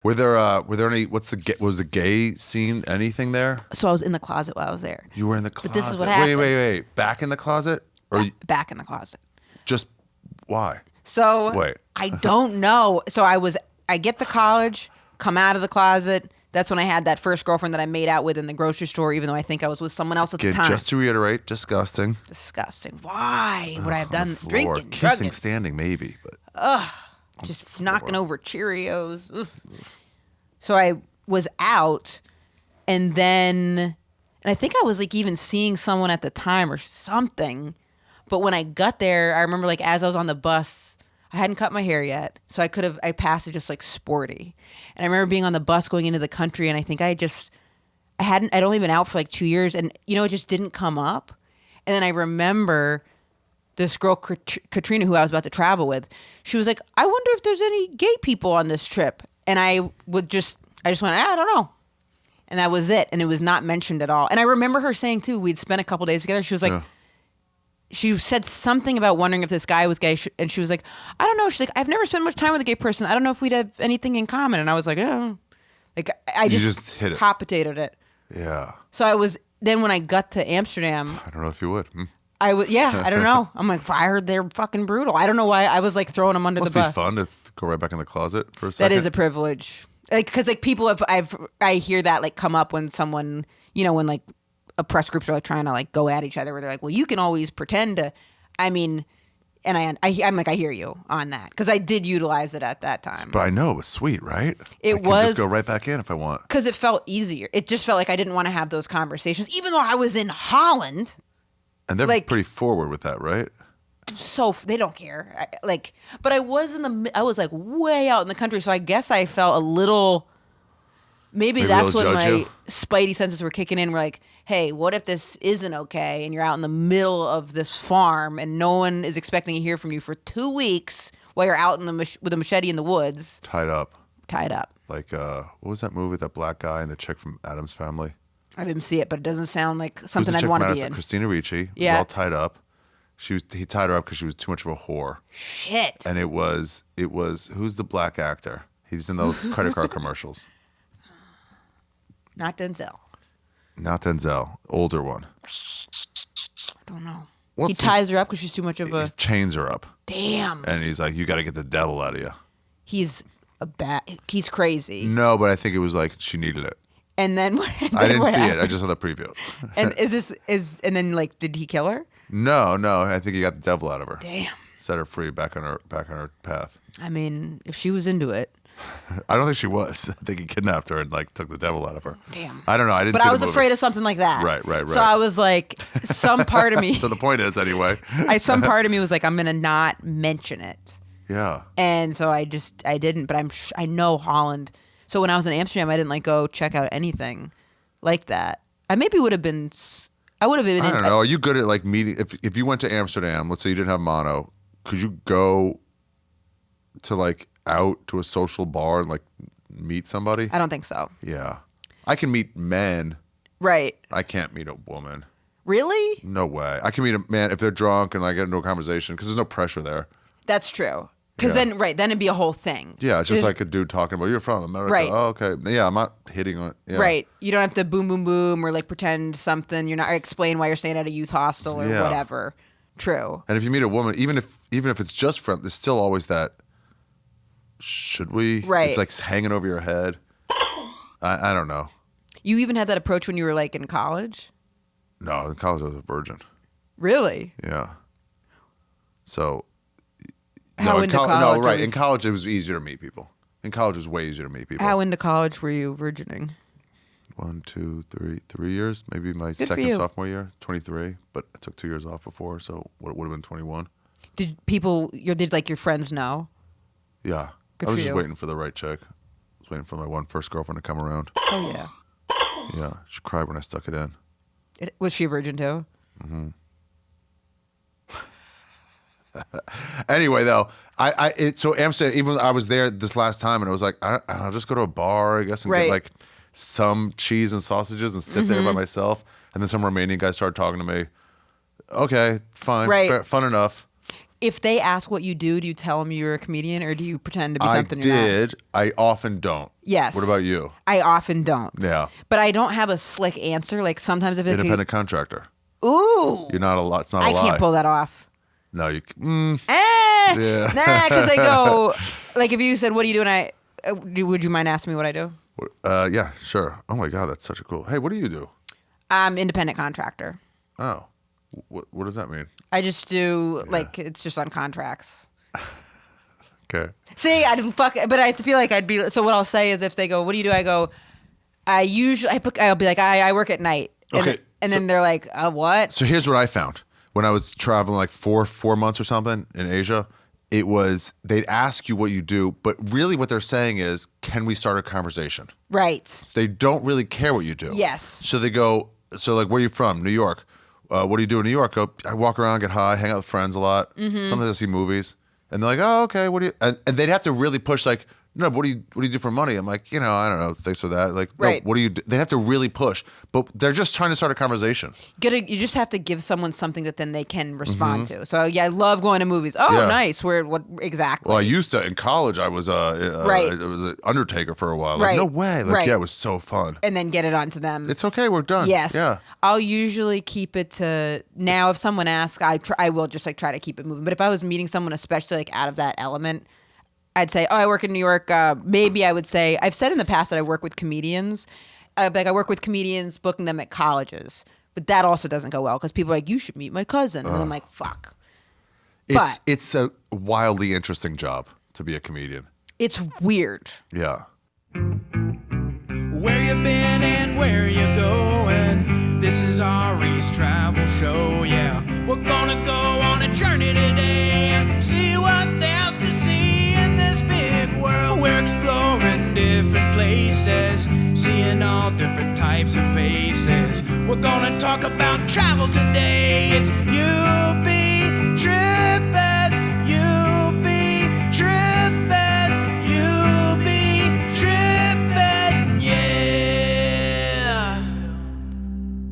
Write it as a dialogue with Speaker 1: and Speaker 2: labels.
Speaker 1: Were there any? Was the gay scene? Anything there?
Speaker 2: So I was in the closet while I was there.
Speaker 1: You were in the closet.
Speaker 2: But this is what happened.
Speaker 1: Wait. Back in the closet? Or
Speaker 2: back in the closet.
Speaker 1: just why?
Speaker 2: So
Speaker 1: Wait.
Speaker 2: I don't know. So I get to college, come out of the closet. That's when I had that first girlfriend that I made out with in the grocery store, even though I think I was with someone else at the time.
Speaker 1: Just to reiterate, disgusting.
Speaker 2: Disgusting. Why would I have done drinking,
Speaker 1: Kissing,
Speaker 2: drugging?
Speaker 1: standing, maybe, but
Speaker 2: Just knocking over Cheerios. Ugh. So I was out, and I think I was like even seeing someone at the time or something. But when I got there, I remember like as I was on the bus, I hadn't cut my hair yet, so I passed it just like sporty. And I remember being on the bus going into the country, and I think I'd only been out for like 2 years, and it just didn't come up. And then I remember this girl, Katrina, who I was about to travel with, she was like, I wonder if there's any gay people on this trip. And I just went, I don't know. And that was it. And it was not mentioned at all. And I remember her saying too, we'd spent a couple days together. She was like, she said something about wondering if this guy was gay. And she was like, I don't know. She's like, I've never spent much time with a gay person. I don't know if we'd have anything in common. And I was like, oh. Like, I just
Speaker 1: hit it.
Speaker 2: hot potatoed it.
Speaker 1: Yeah.
Speaker 2: So then when I got to Amsterdam.
Speaker 1: I don't know if you would.
Speaker 2: I don't know. I'm like, I heard they're fucking brutal. I don't know why. I was like throwing them under the bus.
Speaker 1: Must be fun to go right back in the closet for a second.
Speaker 2: That is a privilege. Because like people I hear that like come up when someone, when like a press groups are like trying to like go at each other where they're like, well, you can always pretend to, and I'm like, I hear you on that. Because I did utilize it at that time.
Speaker 1: But I know, it was sweet, right?
Speaker 2: I
Speaker 1: can just go right back in if I want.
Speaker 2: Because it felt easier. It just felt like I didn't want to have those conversations. Even though I was in Holland.
Speaker 1: And they're like, pretty forward with that, right?
Speaker 2: So they don't care. But I was I was like way out in the country, so I guess I felt a little. Maybe that's when my spidey senses were kicking in. We're like, hey, what if this isn't okay? And you're out in the middle of this farm, and no one is expecting to hear from you for 2 weeks while you're out with a machete in the woods,
Speaker 1: tied up. Like what was that movie with that black guy and the chick from Addams Family?
Speaker 2: I didn't see it, but it doesn't sound like something I'd want to be in.
Speaker 1: Christina Ricci was all tied up. He tied her up because she was too much of a whore.
Speaker 2: Shit.
Speaker 1: And it was who's the black actor? He's in those credit card commercials.
Speaker 2: Not Denzel.
Speaker 1: Older one.
Speaker 2: I don't know. He ties her up because she's too much of a.
Speaker 1: He chains her up.
Speaker 2: Damn.
Speaker 1: And he's like, you got to get the devil out of you.
Speaker 2: He's crazy.
Speaker 1: No, but I think it was like she needed it.
Speaker 2: And then
Speaker 1: I didn't see it. I just saw the preview.
Speaker 2: And and then like, did he kill her?
Speaker 1: No. I think he got the devil out of her.
Speaker 2: Damn.
Speaker 1: Set her free, back on her path.
Speaker 2: I mean, if she was into it.
Speaker 1: I don't think she was. I think he kidnapped her and like took the devil out of her.
Speaker 2: Damn.
Speaker 1: I don't know. I didn't.
Speaker 2: But
Speaker 1: see
Speaker 2: I was
Speaker 1: the movie.
Speaker 2: afraid of something like that.
Speaker 1: Right.
Speaker 2: So I was like, some part of me.
Speaker 1: So the point is, anyway.
Speaker 2: Some part of me was like, I'm gonna not mention it.
Speaker 1: Yeah.
Speaker 2: And so I didn't. But I know Holland. So when I was in Amsterdam, I didn't like go check out anything like that. I maybe would have been. I would have been.
Speaker 1: I don't know. Are you good at like meeting? If you went to Amsterdam, let's say you didn't have mono, could you go to like out to a social bar and like meet somebody?
Speaker 2: I don't think so.
Speaker 1: Yeah. I can meet men.
Speaker 2: Right.
Speaker 1: I can't meet a woman.
Speaker 2: Really?
Speaker 1: No way. I can meet a man if they're drunk and I get into a conversation because there's no pressure there.
Speaker 2: That's true. Because then it'd be a whole thing.
Speaker 1: Yeah, it's just like a dude talking about, you're from America.
Speaker 2: Right.
Speaker 1: Oh, okay. Yeah, I'm not hitting on it. Yeah.
Speaker 2: Right. You don't have to boom, boom, boom or like pretend something. You're not, or explain why you're staying at a youth hostel or whatever. True.
Speaker 1: And if you meet a woman, even if it's just friend, there's still always that, should we?
Speaker 2: Right.
Speaker 1: It's like hanging over your head. I don't know.
Speaker 2: You even had that approach when you were like in college?
Speaker 1: No, in college I was a virgin.
Speaker 2: Really?
Speaker 1: Yeah. So.
Speaker 2: How into college?
Speaker 1: No, right. In college, it was easier to meet people. In college, it was way easier to meet people.
Speaker 2: How into college were you virgining?
Speaker 1: 1, 2, 3 years. Maybe my second sophomore year, 23. But I took 2 years off before, so it would have been 21.
Speaker 2: Did like your friends know?
Speaker 1: Yeah. I was just waiting for the right chick. I was waiting for my first girlfriend to come around.
Speaker 2: Oh, yeah.
Speaker 1: Yeah. She cried when I stuck it in.
Speaker 2: Was she a virgin too?
Speaker 1: Mm-hmm. Anyway, though, so Amsterdam. Even I was there this last time, and I was like, I'll just go to a bar, I guess, and get like some cheese and sausages and sit there by myself. And then some Romanian guy started talking to me. Okay, fine, fair, fun enough.
Speaker 2: if they ask what you do you tell them you're a comedian, or do you pretend to be something you're not?
Speaker 1: I did. I often don't.
Speaker 2: Yes.
Speaker 1: What about you?
Speaker 2: I often don't.
Speaker 1: Yeah.
Speaker 2: But I don't have a slick answer. Like sometimes if it's
Speaker 1: Independent contractor.
Speaker 2: ooh,
Speaker 1: You're not a lot. It's not a
Speaker 2: I
Speaker 1: lie.
Speaker 2: can't pull that off.
Speaker 1: No, you.
Speaker 2: Yeah. Nah, because I go like if you said what do you do, and would you mind asking me what I do?
Speaker 1: Yeah, sure. Oh my God, that's such a cool. Hey, what do you do?
Speaker 2: I'm independent contractor.
Speaker 1: Oh, what does that mean?
Speaker 2: I just do like it's just on contracts.
Speaker 1: Okay.
Speaker 2: See, but I feel like I'd be. So what I'll say is if they go, "What do you do?" I go, I'll be like, I work at night.
Speaker 1: Okay.
Speaker 2: And then they're like, what?
Speaker 1: So here's what I found when I was traveling like four months or something in Asia. It was they'd ask you what you do, but really what they're saying is, can we start a conversation?
Speaker 2: Right.
Speaker 1: They don't really care what you do.
Speaker 2: Yes.
Speaker 1: So they go, so like, where are you from? New York. What do you do in New York? I walk around, get high, hang out with friends a lot.
Speaker 2: Mm-hmm.
Speaker 1: Sometimes I see movies. And they're like, oh, okay, what do you... And they'd have to really push like, no, what do you do for money? I'm like, I don't know, this or that. Like,
Speaker 2: right.
Speaker 1: No, what do you do? They'd have to really push. But they're just trying to start a conversation.
Speaker 2: You just have to give someone something that then they can respond to. So yeah, I love going to movies. Oh, nice. What exactly?
Speaker 1: Well, I used to in college. I was
Speaker 2: right.
Speaker 1: I was an undertaker for a while. Like,
Speaker 2: right.
Speaker 1: No way. Like,
Speaker 2: right.
Speaker 1: Yeah, it was so fun.
Speaker 2: And then get it onto them.
Speaker 1: It's okay. We're done.
Speaker 2: Yes.
Speaker 1: Yeah.
Speaker 2: I'll usually keep it to now. If someone asks, I will just like try to keep it moving. But if I was meeting someone, especially like out of that element, I'd say, I work in New York. Maybe I would say, I've said in the past that I work with comedians. Like I work with comedians, booking them at colleges. But that also doesn't go well because people are like, you should meet my cousin. And I'm like, fuck.
Speaker 1: It's a wildly interesting job to be a comedian.
Speaker 2: It's weird.
Speaker 1: Yeah.
Speaker 3: Where you been and where you going? This is Ari's travel show, yeah. We're gonna go on a journey today. See what there's to see in this big world. We're exploring different places, seeing all different types of faces. We're gonna talk about travel today. It's You Be Trippin'.